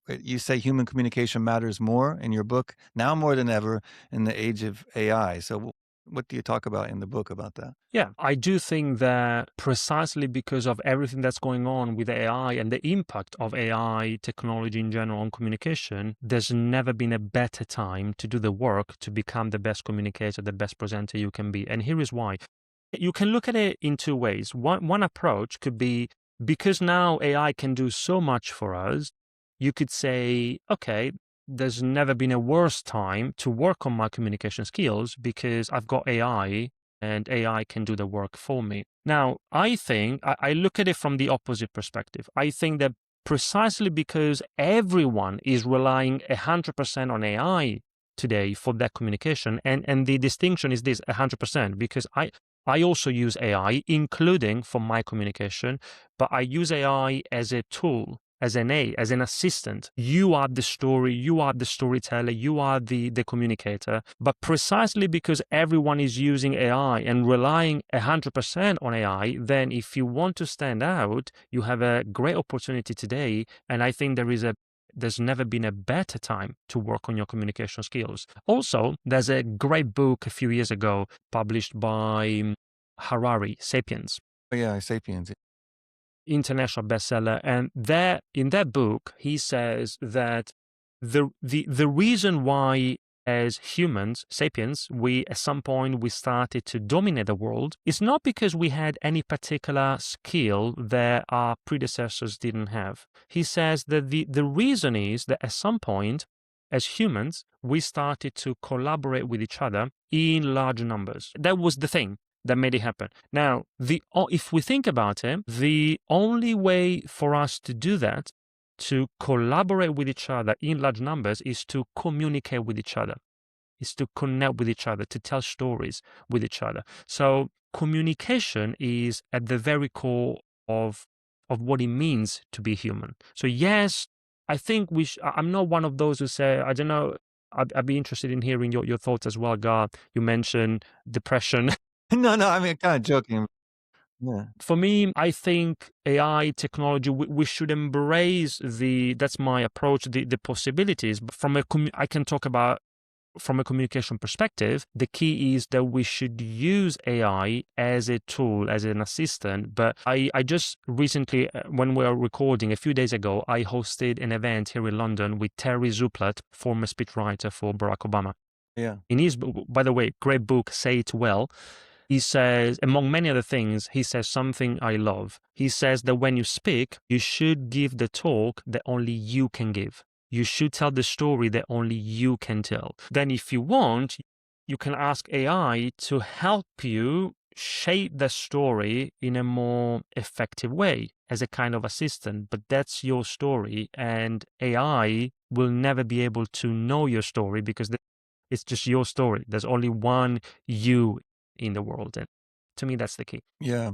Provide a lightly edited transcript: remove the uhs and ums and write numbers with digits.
You say human communication matters more in your book now more than ever in the age of AI. So, what do you talk about in the book about that? Yeah, I do think that precisely because of everything that's going on with AI and the impact of AI technology in general on communication, there's never been a better time to do the work to become the best communicator, the best presenter you can be. And here is why. You can look at it in two ways. One approach could be because now AI can do so much for us, you could say, okay, there's never been a worse time to work on my communication skills because I've got AI and AI can do the work for me. Now, I think I look at it from the opposite perspective. I think that precisely because everyone is relying 100% on AI today for that communication, and the distinction is this 100%, because I also use AI, including for my communication, but I use AI as a tool, as as an assistant. You are the story, you are the storyteller, you are the communicator. But precisely because everyone is using AI and relying 100% on AI, then if you want to stand out, you have a great opportunity today. And I think there's never been a better time to work on your communication skills. Also, there's a great book a few years ago published by Harari, Sapiens, Oh, yeah, Sapiens. international bestseller. And there, in that book, he says that the reason why as humans, sapiens, we at some point we started to dominate the world is not because we had any particular skill that our predecessors didn't have. He says that the reason is that at some point, as humans, we started to collaborate with each other in large numbers. That was the thing that made it happen. Now, if we think about it, the only way for us to do that, to collaborate with each other in large numbers, is to communicate with each other, is to connect with each other, to tell stories with each other. So communication is at the very core of what it means to be human. So yes, I think I'm not one of those who say, I don't know, I'd be interested in hearing your thoughts as well, Gar. You mentioned depression. No, no, I mean, kind of joking. Yeah. For me, I think AI technology, we should embrace that's my approach, the possibilities. But I can talk about from a communication perspective, the key is that we should use AI as a tool, as an assistant. But I just recently, when we were recording a few days ago, I hosted an event here in London with Terry Zuplat, former speechwriter for Barack Obama. Yeah. In his book, by the way, great book, Say It Well, he says, among many other things, he says something I love. He says that when you speak, you should give the talk that only you can give. You should tell the story that only you can tell. Then, if you want, you can ask AI to help you shape the story in a more effective way as a kind of assistant. But that's your story, and AI will never be able to know your story because it's just your story. There's only one you in the world. And to me, that's the key. Yeah.